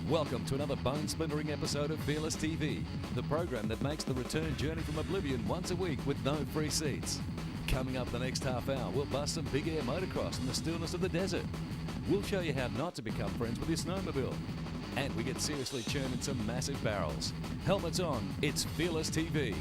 Welcome to another bone-splintering episode of Fearless TV, the program that makes the return journey from oblivion once a week with no free seats. Coming up the next half hour, we'll bust some big air motocross in the stillness of the desert. We'll show you how not to become friends with your snowmobile. And we get seriously churning some massive barrels. Helmets on, it's Fearless TV.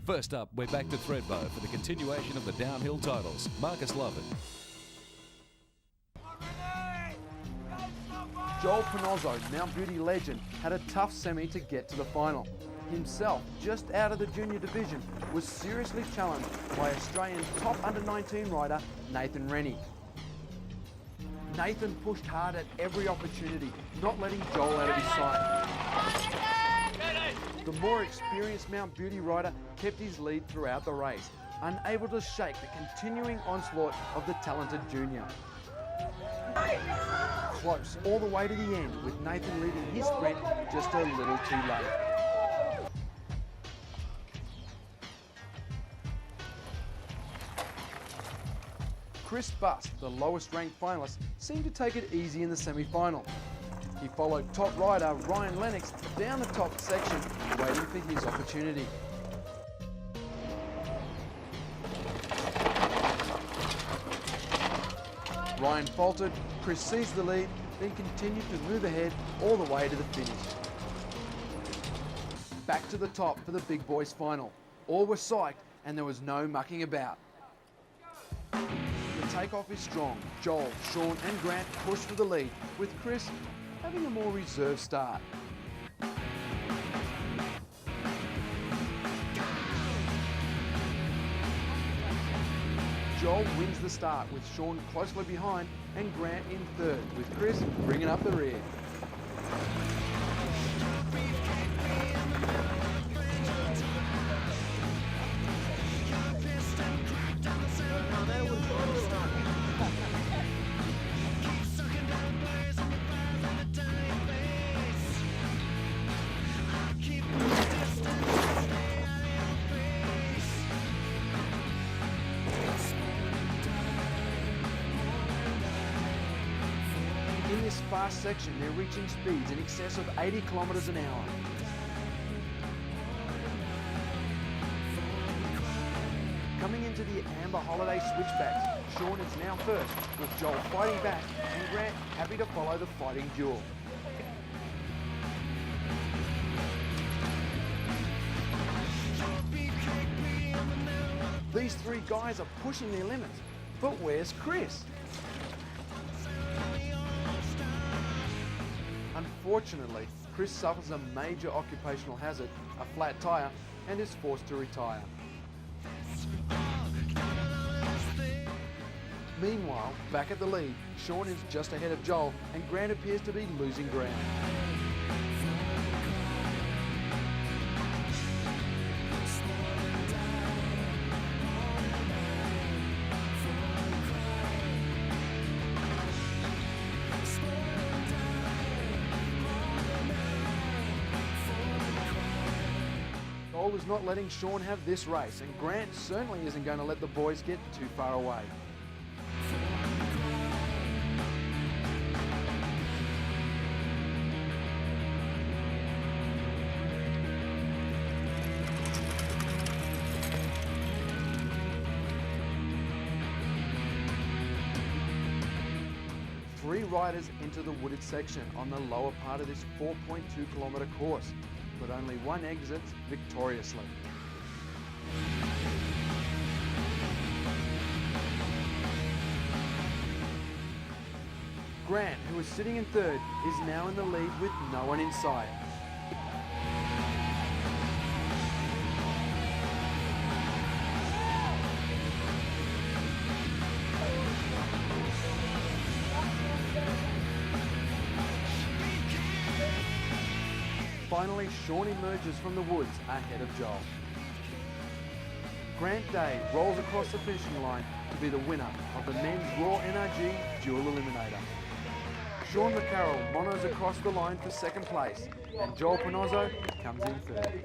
First up, we're back to Thredbo for the continuation of the downhill titles. Marcus Lovett. Joel Panozzo, Mount Beauty legend, had a tough semi to get to the final. Himself, just out of the junior division, was seriously challenged by Australian top under-19 rider Nathan Rennie. Nathan pushed hard at every opportunity, not letting Joel out of his sight. The more experienced Mount Beauty rider kept his lead throughout the race, unable to shake the continuing onslaught of the talented junior. Close all the way to the end, with Nathan leading his sprint just a little too late. Chris Buss, the lowest ranked finalist, seemed to take it easy in the semi-final. He followed top rider Ryan Lennox down the top section, waiting for his opportunity. Ryan faltered, Chris seized the lead, then continued to move ahead all the way to the finish. Back to the top for the big boys final. All were psyched and there was no mucking about. The takeoff is strong. Joel, Sean and Grant pushed for the lead, with Chris having a more reserved start. Joel wins the start with Sean closely behind and Grant in third, with Chris bringing up the rear. In this fast section, they're reaching speeds in excess of 80 kilometres an hour. Coming into the Amber Holiday switchbacks, Sean is now first, with Joel fighting back and Grant happy to follow the fighting duel. These three guys are pushing their limits, but where's Chris? Unfortunately, Chris suffers a major occupational hazard, a flat tyre, and is forced to retire. Meanwhile, back at the lead, Sean is just ahead of Joel and Grant appears to be losing ground. Joel is not letting Sean have this race, and Grant certainly isn't going to let the boys get too far away. Three riders enter the wooded section on the lower part of this 4.2 kilometre course, but only one exits victoriously. Grant, who is sitting in third, is now in the lead with no one in sight. Finally, Sean emerges from the woods ahead of Joel. Grant Day rolls across the finishing line to be the winner of the men's Raw NRG Dual Eliminator. Sean McCarroll monos across the line for second place, and Joel Panozzo comes in third.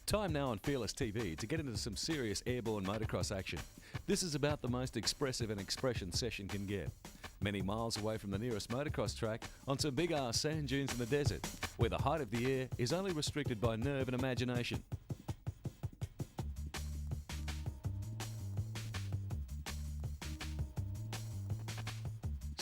Time now on Fearless TV to get into some serious airborne motocross action. This is about the most expressive an expression session can get. Many miles away from the nearest motocross track on some big ass sand dunes in the desert, where the height of the air is only restricted by nerve and imagination.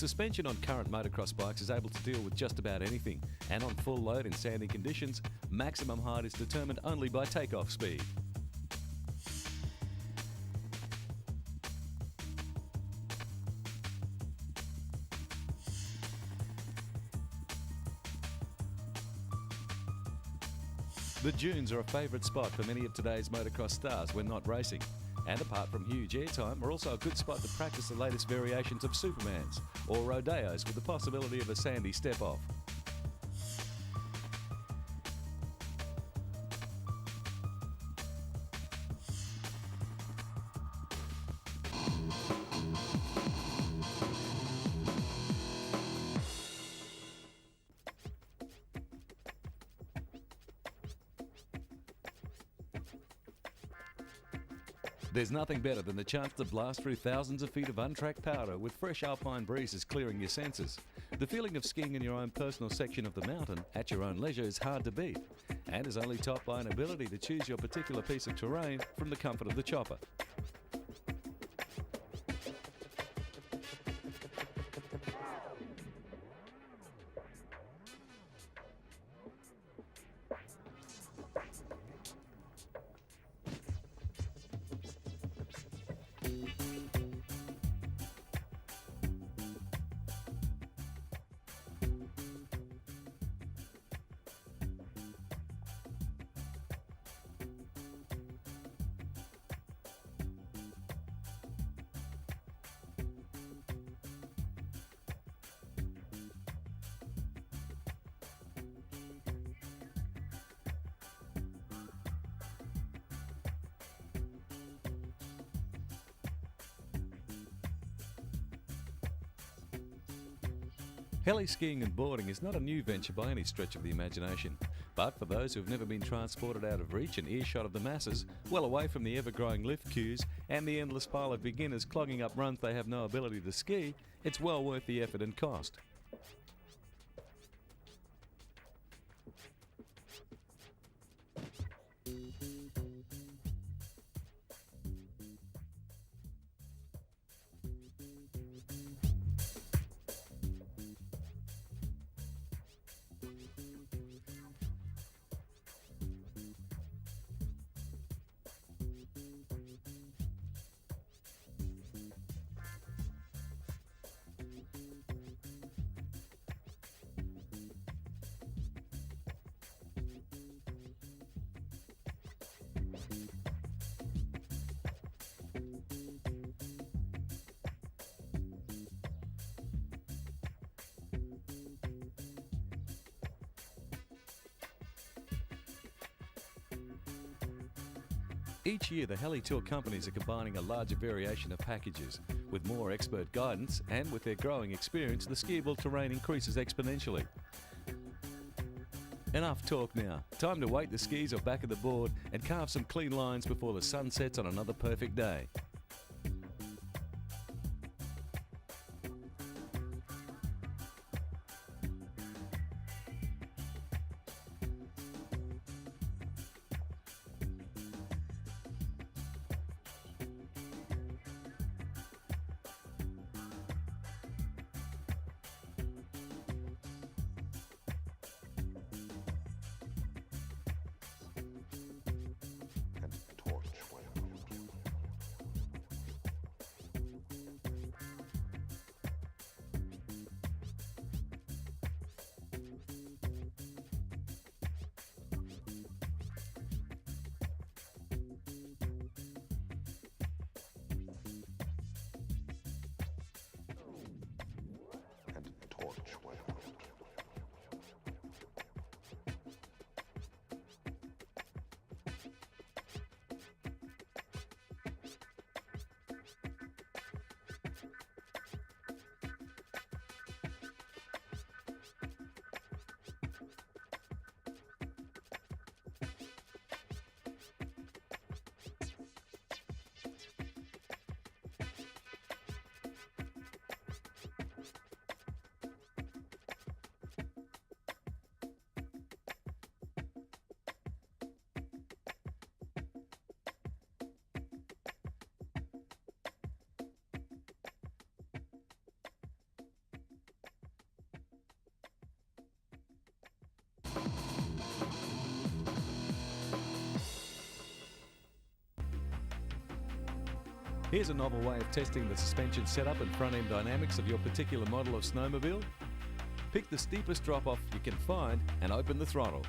Suspension on current motocross bikes is able to deal with just about anything, and on full load in sandy conditions, maximum height is determined only by takeoff speed. The dunes are a favourite spot for many of today's motocross stars when not racing. And apart from huge airtime, are also a good spot to practice the latest variations of Supermans or rodeos with the possibility of a sandy step-off. There's nothing better than the chance to blast through thousands of feet of untracked powder with fresh alpine breezes clearing your senses. The feeling of skiing in your own personal section of the mountain at your own leisure is hard to beat, and is only topped by an ability to choose your particular piece of terrain from the comfort of the chopper. Heli skiing and boarding is not a new venture by any stretch of the imagination, but for those who have never been transported out of reach and earshot of the masses, well away from the ever-growing lift queues and the endless pile of beginners clogging up runs they have no ability to ski, it's well worth the effort and cost. Each year, the heli tour companies are combining a larger variation of packages. With more expert guidance and with their growing experience, the skiable terrain increases exponentially. Enough talk now. Time to weight the skis or back of the board and carve some clean lines before the sun sets on another perfect day. Here's a novel way of testing the suspension setup and front-end dynamics of your particular model of snowmobile. Pick the steepest drop-off you can find and open the throttle.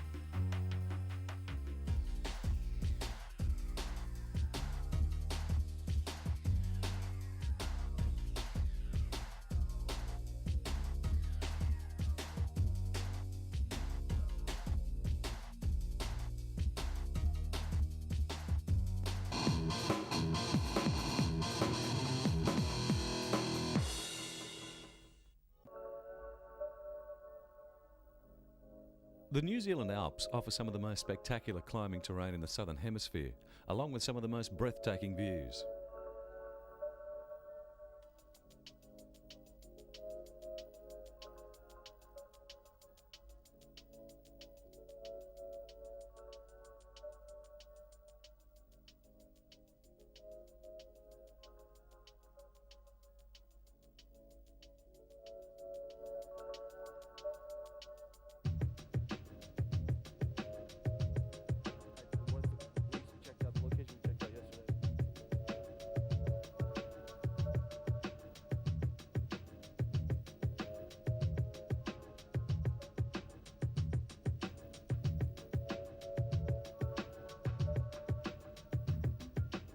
The New Zealand Alps offer some of the most spectacular climbing terrain in the Southern Hemisphere, along with some of the most breathtaking views.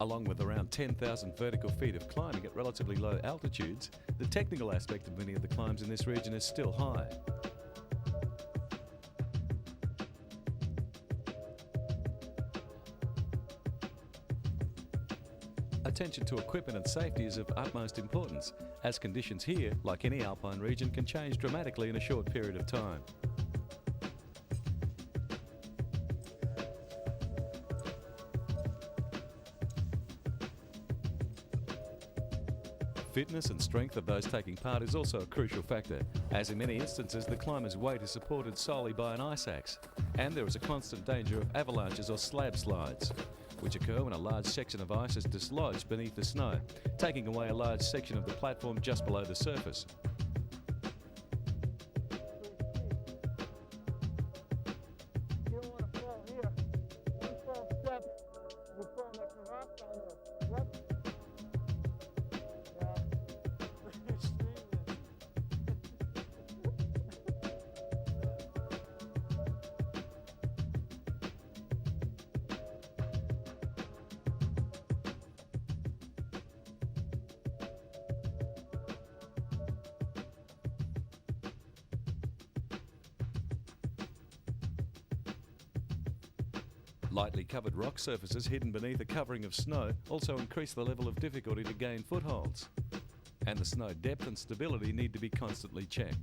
Along with around 10,000 vertical feet of climbing at relatively low altitudes, the technical aspect of many of the climbs in this region is still high. Attention to equipment and safety is of utmost importance, as conditions here, like any alpine region, can change dramatically in a short period of time. Fitness and strength of those taking part is also a crucial factor, as in many instances the climber's weight is supported solely by an ice axe, and there is a constant danger of avalanches or slab slides, which occur when a large section of ice is dislodged beneath the snow, taking away a large section of the platform just below the surface. You don't want to fall here. One false step will fall like a rock down there. Yep. Lightly covered rock surfaces hidden beneath a covering of snow also increase the level of difficulty to gain footholds, and the snow depth and stability need to be constantly checked.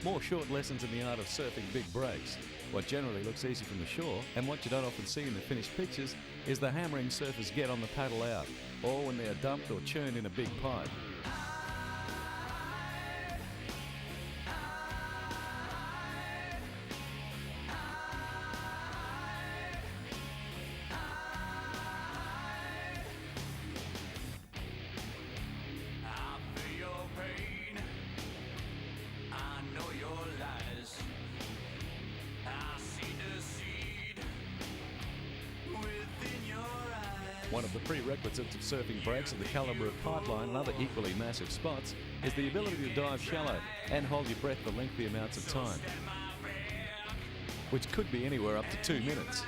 More short lessons in the art of surfing big breaks. What generally looks easy from the shore, and what you don't often see in the finished pictures, is the hammering surfers get on the paddle out, or when they are dumped or churned in a big pipe. One of the prerequisites of surfing breaks of the calibre of Pipeline and other equally massive spots is the ability to dive shallow and hold your breath for lengthy amounts of time, which could be anywhere up to 2 minutes.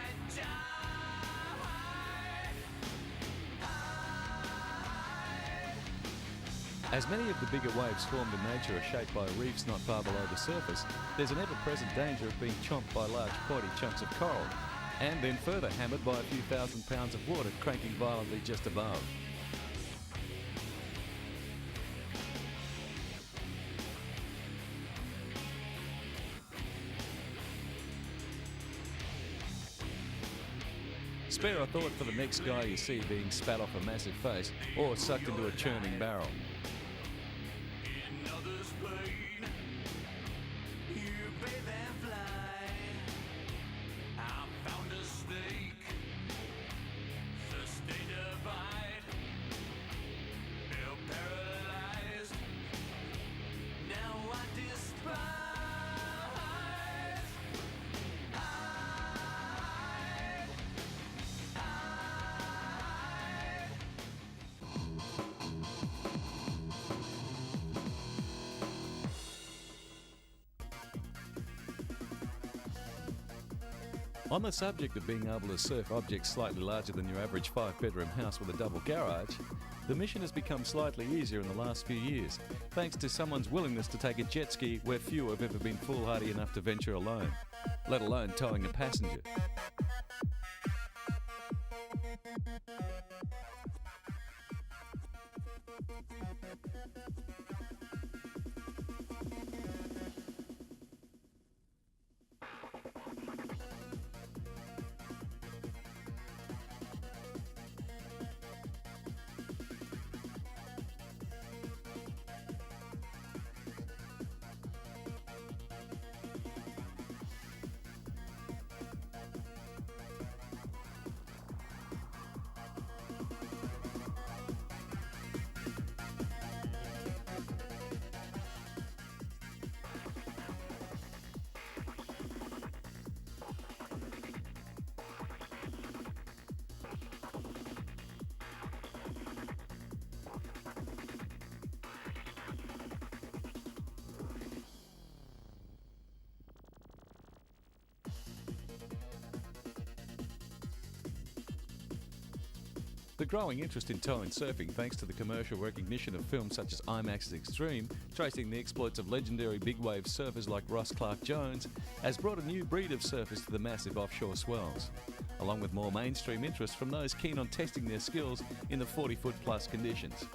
As many of the bigger waves formed in nature are shaped by reefs not far below the surface, there's an ever-present danger of being chomped by large pointy chunks of coral, and then further hammered by a few thousand pounds of water cranking violently just above. Spare a thought for the next guy you see being spat off a massive face or sucked into a churning barrel. On the subject of being able to surf objects slightly larger than your average 5-bedroom house with a double garage, the mission has become slightly easier in the last few years, thanks to someone's willingness to take a jet ski where few have ever been foolhardy enough to venture alone, let alone towing a passenger. The growing interest in tow and surfing, thanks to the commercial recognition of films such as IMAX's Extreme, tracing the exploits of legendary big wave surfers like Ross Clark-Jones, has brought a new breed of surfers to the massive offshore swells, along with more mainstream interest from those keen on testing their skills in the 40-foot plus conditions.